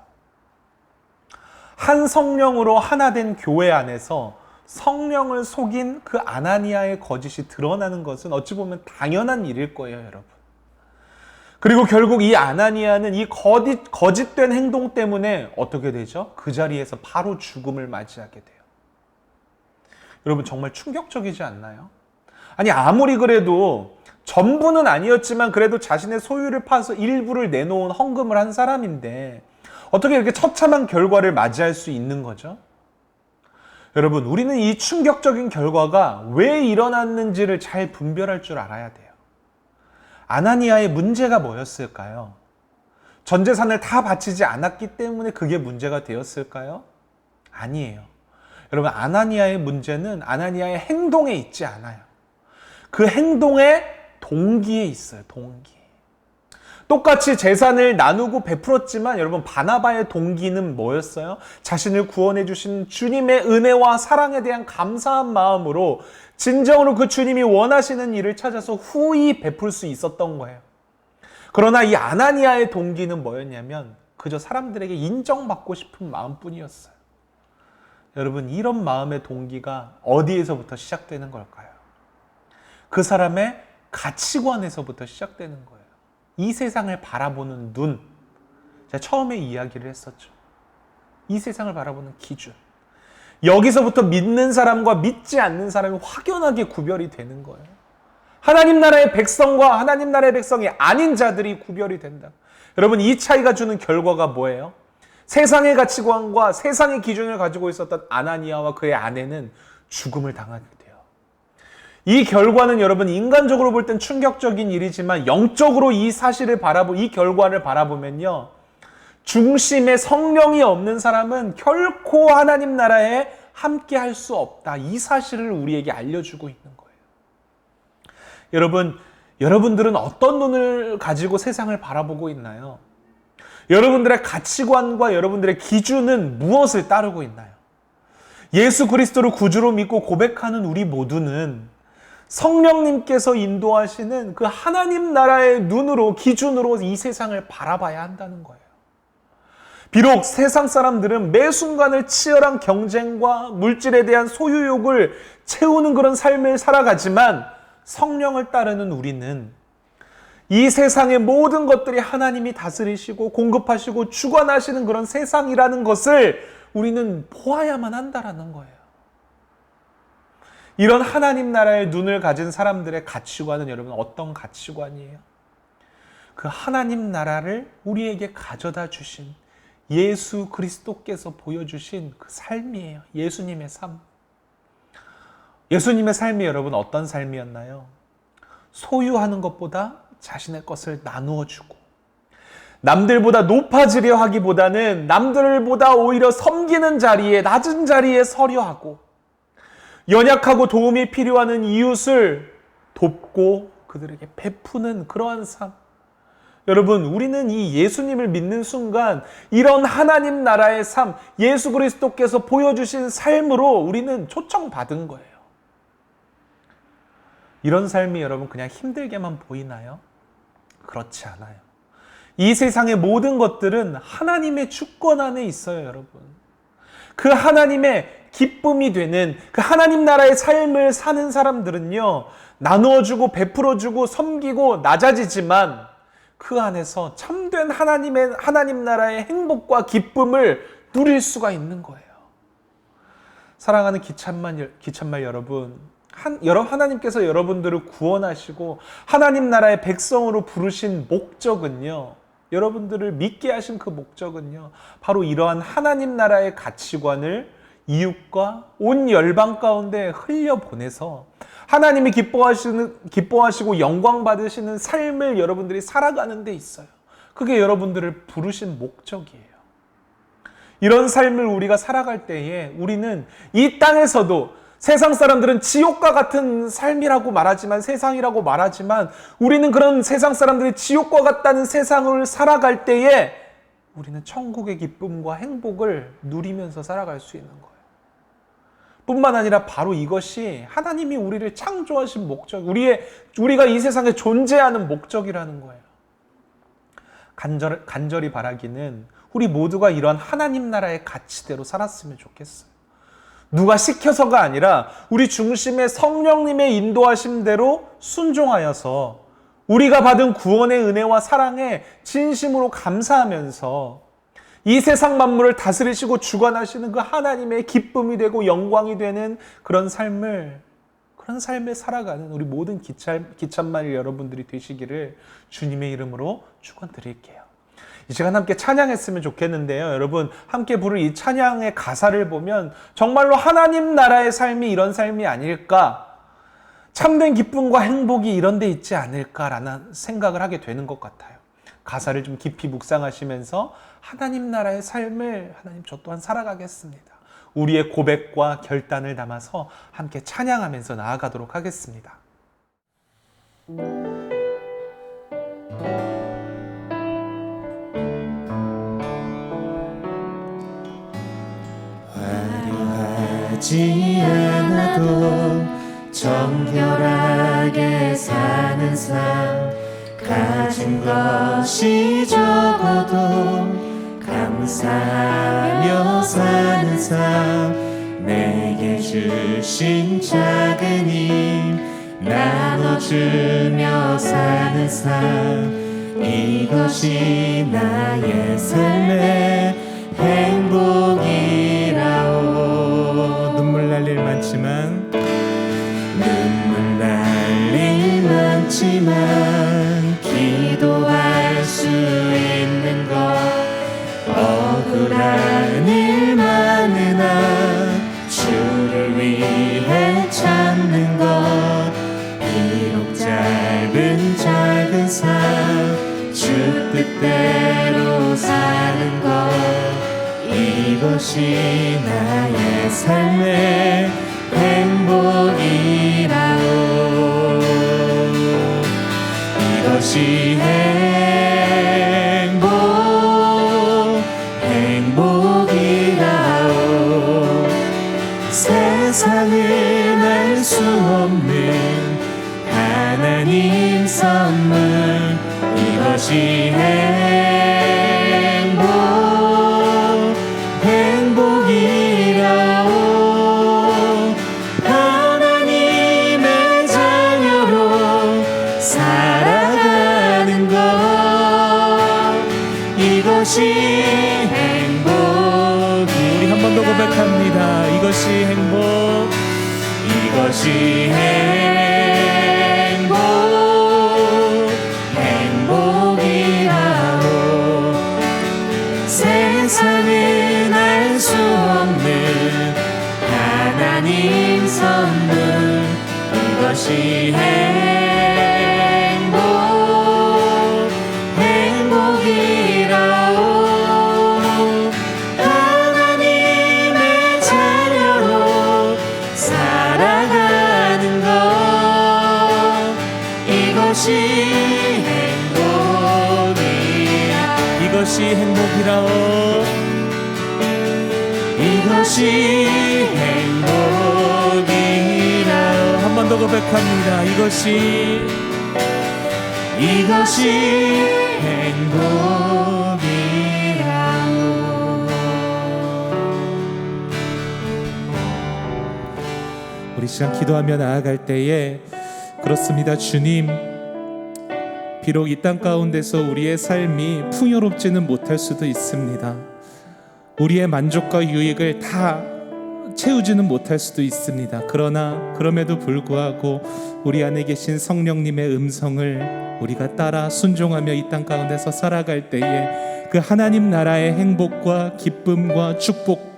한 성령으로 하나 된 교회 안에서 성령을 속인 그 아나니아의 거짓이 드러나는 것은 어찌 보면 당연한 일일 거예요, 여러분. 그리고 결국 이 아나니아는 이 거짓된 행동 때문에 어떻게 되죠? 그 자리에서 바로 죽음을 맞이하게 돼요. 여러분, 정말 충격적이지 않나요? 아니, 아무리 그래도 전부는 아니었지만 그래도 자신의 소유를 파서 일부를 내놓은 헌금을 한 사람인데 어떻게 이렇게 처참한 결과를 맞이할 수 있는 거죠? 여러분, 우리는 이 충격적인 결과가 왜 일어났는지를 잘 분별할 줄 알아야 돼요. 아나니아의 문제가 뭐였을까요? 전 재산을 다 바치지 않았기 때문에 그게 문제가 되었을까요? 아니에요. 여러분, 아나니아의 문제는 아나니아의 행동에 있지 않아요. 그 행동의 동기에 있어요. 동기. 똑같이 재산을 나누고 베풀었지만 여러분, 바나바의 동기는 뭐였어요? 자신을 구원해 주신 주님의 은혜와 사랑에 대한 감사한 마음으로 진정으로 그 주님이 원하시는 일을 찾아서 후히 베풀 수 있었던 거예요. 그러나 이 아나니아의 동기는 뭐였냐면 그저 사람들에게 인정받고 싶은 마음뿐이었어요. 여러분, 이런 마음의 동기가 어디에서부터 시작되는 걸까요? 그 사람의 가치관에서부터 시작되는 거예요. 이 세상을 바라보는 눈. 제가 처음에 이야기를 했었죠. 이 세상을 바라보는 기준. 여기서부터 믿는 사람과 믿지 않는 사람이 확연하게 구별이 되는 거예요. 하나님 나라의 백성과 하나님 나라의 백성이 아닌 자들이 구별이 된다. 여러분, 이 차이가 주는 결과가 뭐예요? 세상의 가치관과 세상의 기준을 가지고 있었던 아나니아와 그의 아내는 죽음을 당하게 돼요. 이 결과는 여러분, 인간적으로 볼 땐 충격적인 일이지만 영적으로 이 사실을 이 결과를 바라보면요, 중심에 성령이 없는 사람은 결코 하나님 나라에 함께 할 수 없다. 이 사실을 우리에게 알려주고 있는 거예요. 여러분들은 어떤 눈을 가지고 세상을 바라보고 있나요? 여러분들의 가치관과 여러분들의 기준은 무엇을 따르고 있나요? 예수 그리스도를 구주로 믿고 고백하는 우리 모두는 성령님께서 인도하시는 그 하나님 나라의 눈으로, 기준으로 이 세상을 바라봐야 한다는 거예요. 비록 세상 사람들은 매 순간을 치열한 경쟁과 물질에 대한 소유욕을 채우는 그런 삶을 살아가지만 성령을 따르는 우리는 이 세상의 모든 것들이 하나님이 다스리시고 공급하시고 주관하시는 그런 세상이라는 것을 우리는 보아야만 한다라는 거예요. 이런 하나님 나라의 눈을 가진 사람들의 가치관은 여러분 어떤 가치관이에요? 그 하나님 나라를 우리에게 가져다 주신 예수 그리스도께서 보여주신 그 삶이에요. 예수님의 삶. 예수님의 삶이 여러분 어떤 삶이었나요? 소유하는 것보다 자신의 것을 나누어 주고, 남들보다 높아지려 하기보다는 남들보다 오히려 섬기는 자리에, 낮은 자리에 서려 하고, 연약하고 도움이 필요한 이웃을 돕고 그들에게 베푸는 그러한 삶. 여러분, 우리는 이 예수님을 믿는 순간 이런 하나님 나라의 삶, 예수 그리스도께서 보여주신 삶으로 우리는 초청받은 거예요. 이런 삶이 여러분 그냥 힘들게만 보이나요? 그렇지 않아요. 이 세상의 모든 것들은 하나님의 주권 안에 있어요, 여러분. 그 하나님의 기쁨이 되는 그 하나님 나라의 삶을 사는 사람들은요, 나누어주고 베풀어주고 섬기고 낮아지지만 그 안에서 참된 하나님 나라의 행복과 기쁨을 누릴 수가 있는 거예요. 사랑하는 기찬말 여러분, 하나님께서 여러분들을 구원하시고 하나님 나라의 백성으로 부르신 목적은요, 여러분들을 믿게 하신 그 목적은요, 바로 이러한 하나님 나라의 가치관을 이웃과 온 열방 가운데 흘려보내서 하나님이 기뻐하시고 영광 받으시는 삶을 여러분들이 살아가는 데 있어요. 그게 여러분들을 부르신 목적이에요. 이런 삶을 우리가 살아갈 때에 우리는 이 땅에서도, 세상 사람들은 지옥과 같은 삶이라고 말하지만, 세상이라고 말하지만, 우리는 그런 세상 사람들이 지옥과 같다는 세상을 살아갈 때에 우리는 천국의 기쁨과 행복을 누리면서 살아갈 수 있는 거예요. 뿐만 아니라 바로 이것이 하나님이 우리를 창조하신 목적, 우리가 이 세상에 존재하는 목적이라는 거예요. 간절히 바라기는 우리 모두가 이런 하나님 나라의 가치대로 살았으면 좋겠어요. 누가 시켜서가 아니라 우리 중심의 성령님의 인도하심대로 순종하여서 우리가 받은 구원의 은혜와 사랑에 진심으로 감사하면서 이 세상 만물을 다스리시고 주관하시는 그 하나님의 기쁨이 되고 영광이 되는 그런 삶을 그런 삶을 살아가는 우리 모든 기참말 여러분들이 되시기를 주님의 이름으로 축원드릴게요. 이 시간 함께 찬양했으면 좋겠는데요. 여러분 함께 부를 이 찬양의 가사를 보면 정말로 하나님 나라의 삶이 이런 삶이 아닐까, 참된 기쁨과 행복이 이런 데 있지 않을까라는 생각을 하게 되는 것 같아요. 가사를 좀 깊이 묵상하시면서 하나님 나라의 삶을 하나님 저 또한 살아가겠습니다. 우리의 고백과 결단을 담아서 함께 찬양하면서 나아가도록 하겠습니다. 화려하지 않아도 정결하게 사는 삶, 가진 것이 적어도 감사하며 사는 삶, 내게 주신 작은 힘 나눠주며 사는 삶, 이것이 나의 삶의 행복이라오. 눈물 날 일 많지만 눈물 날 일 많지만 기도할 수 있는 것, 억울한 일 많으나 주를 위해 참는 것, 비록 짧은 삶 주 뜻대로 사는 것, 이것이 나의 삶의 행복이라오. 이것이 행복이라오. 세상은 알 수 없는 하나님 선물, 이것이 행복이라오. 하나님의 자녀로 살아가는 것, 이것이 행복이. 우리 한 번 더 고백합니다. 이것이 행복, 이것이 행복이라오. 세상은 알 수 없는 하나님 선물, 이것이 행복이라오. 하나님의 자녀로 살아가는 것, 이것이 행복이라오. 이것이 행복이라오. 한 번 더 고백합니다. 이것이 행복이라오. 우리 시간 기도하며 나아갈 때에 그렇습니다. 주님, 비록 이 땅 가운데서 우리의 삶이 풍요롭지는 못할 수도 있습니다. 우리의 만족과 유익을 다 채우지는 못할 수도 있습니다. 그러나 그럼에도 불구하고 우리 안에 계신 성령님의 음성을 우리가 따라 순종하며 이 땅 가운데서 살아갈 때에 그 하나님 나라의 행복과 기쁨과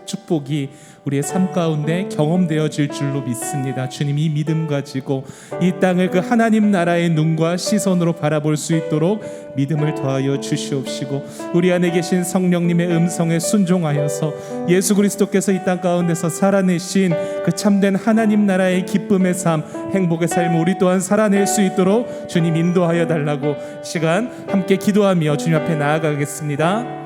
축복이 우리의 삶 가운데 경험되어질 줄로 믿습니다. 주님, 이 믿음 가지고 이 땅을 그 하나님 나라의 눈과 시선으로 바라볼 수 있도록 믿음을 더하여 주시옵시고, 우리 안에 계신 성령님의 음성에 순종하여서 예수 그리스도께서 이 땅 가운데서 살아내신 그 참된 하나님 나라의 기쁨의 삶, 행복의 삶을 우리 또한 살아낼 수 있도록 주님 인도하여 달라고 시간 함께 기도하며 주님 앞에 나아가겠습니다.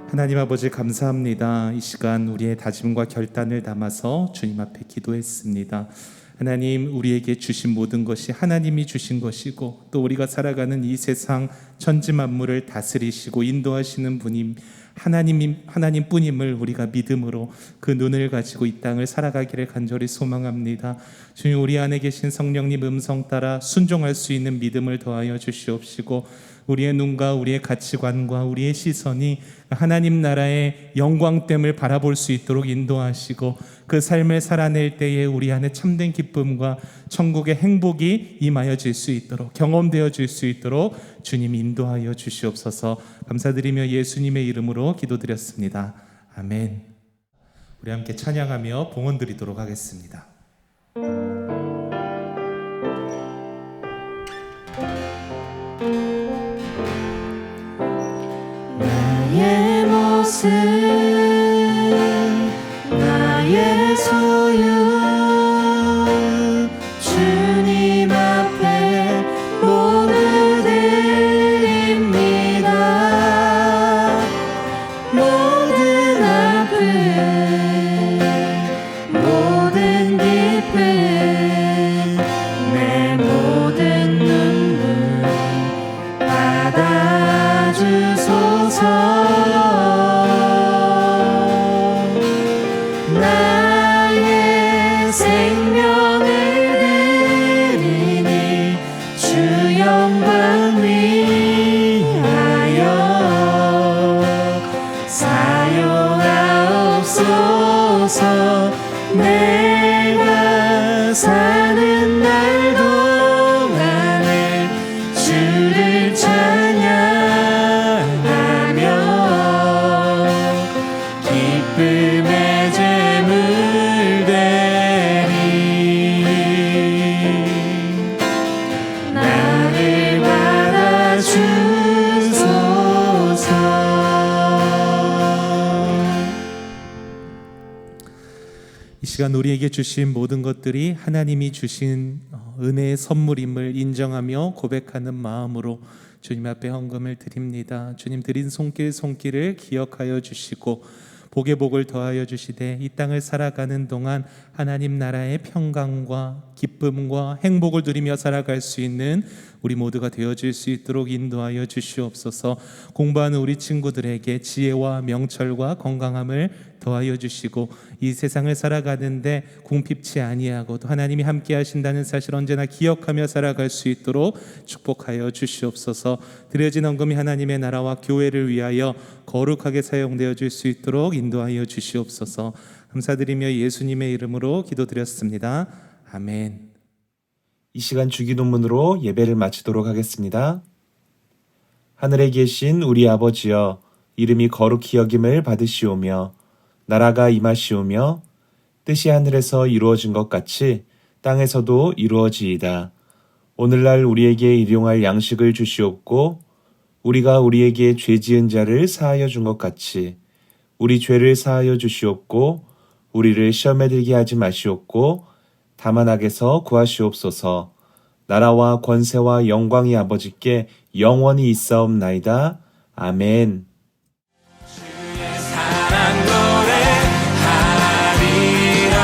하나님 아버지 감사합니다. 이 시간 우리의 다짐과 결단을 담아서 주님 앞에 기도했습니다. 하나님, 우리에게 주신 모든 것이 하나님이 주신 것이고 또 우리가 살아가는 이 세상 천지 만물을 다스리시고 인도하시는 분이 하나님뿐임을 우리가 믿음으로 그 눈을 가지고 이 땅을 살아가기를 간절히 소망합니다. 주님, 우리 안에 계신 성령님 음성 따라 순종할 수 있는 믿음을 더하여 주시옵시고 우리의 눈과 우리의 가치관과 우리의 시선이 하나님 나라의 영광됨을 바라볼 수 있도록 인도하시고 그 삶을 살아낼 때에 우리 안에 참된 기쁨과 천국의 행복이 임하여질 수 있도록 경험되어질 수 있도록 주님 인도하여 주시옵소서. 감사드리며 예수님의 이름으로 기도드렸습니다. 아멘. 우리 함께 찬양하며 봉헌 드리도록 하겠습니다. 나의 모습 나의 소유 주님 앞에 모두 드립니다. 모든 아픔 모든 기쁨 내 모든 눈물 받아주소서. 나의 생명을 드리니 주 영광 위하여 사용하옵소서. 내가 사는 날 동안에 주를 찬양하며 기쁨의 제물 되리. 나를 받아주소서. 이 시간 우리에게 주신 모든 것들이 하나님이 주신 은혜의 선물임을 인정하며 고백하는 마음으로 주님 앞에 헌금을 드립니다. 주님 드린 손길을 기억하여 주시고 복의 복을 더하여 주시되 이 땅을 살아가는 동안 하나님 나라의 평강과 기쁨과 행복을 누리며 살아갈 수 있는 우리 모두가 되어질 수 있도록 인도하여 주시옵소서. 공부하는 우리 친구들에게 지혜와 명철과 건강함을 더하여 주시고 이 세상을 살아가는데 궁핍치 아니하고 또 하나님이 함께 하신다는 사실 언제나 기억하며 살아갈 수 있도록 축복하여 주시옵소서. 드려진 헌금이 하나님의 나라와 교회를 위하여 거룩하게 사용되어 줄 수 있도록 인도하여 주시옵소서. 감사드리며 예수님의 이름으로 기도드렸습니다. 아멘. 이 시간 주기도문으로 예배를 마치도록 하겠습니다. 하늘에 계신 우리 아버지여, 이름이 거룩히 여김을 받으시오며 나라가 임하시오며 뜻이 하늘에서 이루어진 것 같이 땅에서도 이루어지이다. 오늘날 우리에게 일용할 양식을 주시옵고 우리가 우리에게 죄 지은 자를 사하여 준 것 같이 우리 죄를 사하여 주시옵고 우리를 시험에 들게 하지 마시옵고 다만 악에서 구하시옵소서. 나라와 권세와 영광이 아버지께 영원히 있사옵나이다. 아멘. 주의 사랑 노래하리라.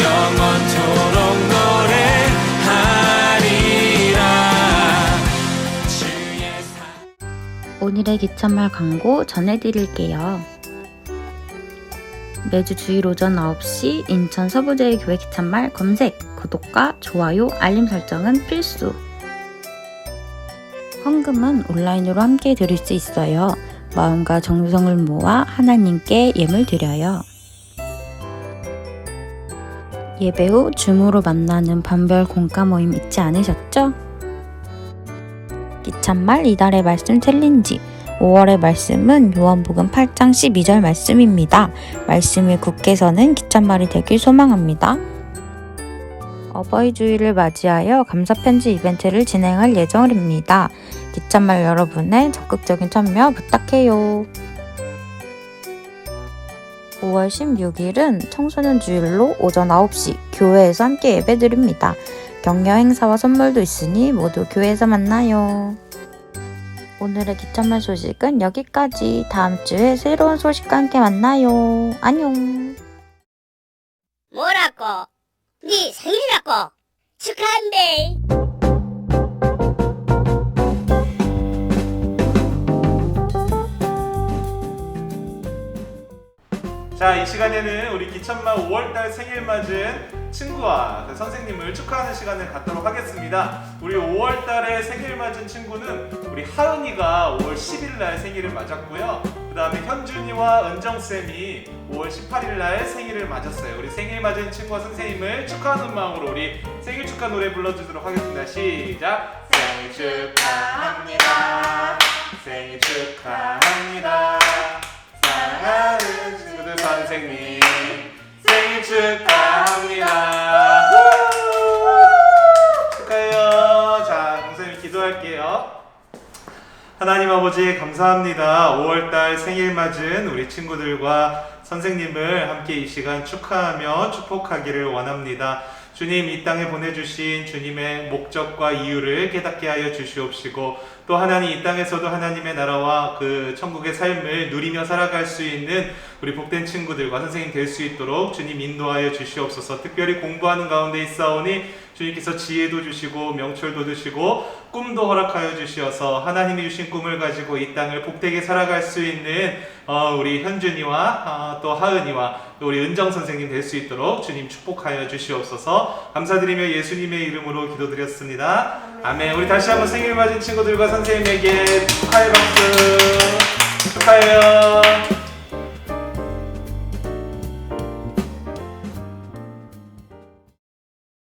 영원토록 노래하리라. 주의 오늘의 기참말 광고 전해드릴게요. 매주 주일 오전 9시 인천 서부제일교회 기참말 검색, 구독과 좋아요, 알림 설정은 필수. 헌금은 온라인으로 함께 드릴 수 있어요. 마음과 정성을 모아 하나님께 예물 드려요. 예배 후 줌으로 만나는 반별 공과 모임 잊지 않으셨죠? 기참말 이달의 말씀 챌린지 5월의 말씀은 요한복음 8장 12절 말씀입니다. 말씀이 굳게 서는 기참말이 되길 소망합니다. 어버이 주일을 맞이하여 감사편지 이벤트를 진행할 예정입니다. 기참말 여러분의 적극적인 참여 부탁해요. 5월 16일은 청소년 주일로 오전 9시 교회에서 함께 예배드립니다. 격려 행사와 선물도 있으니 모두 교회에서 만나요. 오늘의 기천말 소식은 여기까지. 다음 주에 새로운 소식과 함께 만나요. 안녕. 뭐라고? 네 생일이라고? 축하한대. 자, 이 시간에는 우리 기천마 5월달 생일 맞은 친구와 그 선생님을 축하하는 시간을 갖도록 하겠습니다. 우리 5월달에 생일 맞은 친구는 우리 하은이가 5월 10일날 생일을 맞았고요. 그 다음에 현준이와 은정쌤이 5월 18일날 생일을 맞았어요. 우리 생일 맞은 친구와 선생님을 축하하는 마음으로 우리 생일 축하 노래 불러주도록 하겠습니다. 시작! 생일 축하합니다. 생일 축하합니다. 사랑하는 친구들 선생님 생일 축하합니다. 축하해요. 자, 선생님 기도할게요. 하나님 아버지 감사합니다. 5월달 생일 맞은 우리 친구들과 선생님을 함께 이 시간 축하하며 축복하기를 원합니다. 주님, 이 땅에 보내주신 주님의 목적과 이유를 깨닫게 하여 주시옵시고, 또 하나님 이 땅에서도 하나님의 나라와 그 천국의 삶을 누리며 살아갈 수 있는 우리 복된 친구들과 선생님 될 수 있도록 주님 인도하여 주시옵소서. 특별히 공부하는 가운데 있사오니 주님께서 지혜도 주시고 명철도 주시고 꿈도 허락하여 주시어서 하나님이 주신 꿈을 가지고 이 땅을 복되게 살아갈 수 있는 우리 현준이와 또 하은이와 또 우리 은정 선생님 될 수 있도록 주님 축복하여 주시옵소서. 감사드리며 예수님의 이름으로 기도드렸습니다. 아멘. 우리 다시 한번 생일 맞은 친구들과 선생님에게 축하의 박수. 축하해요.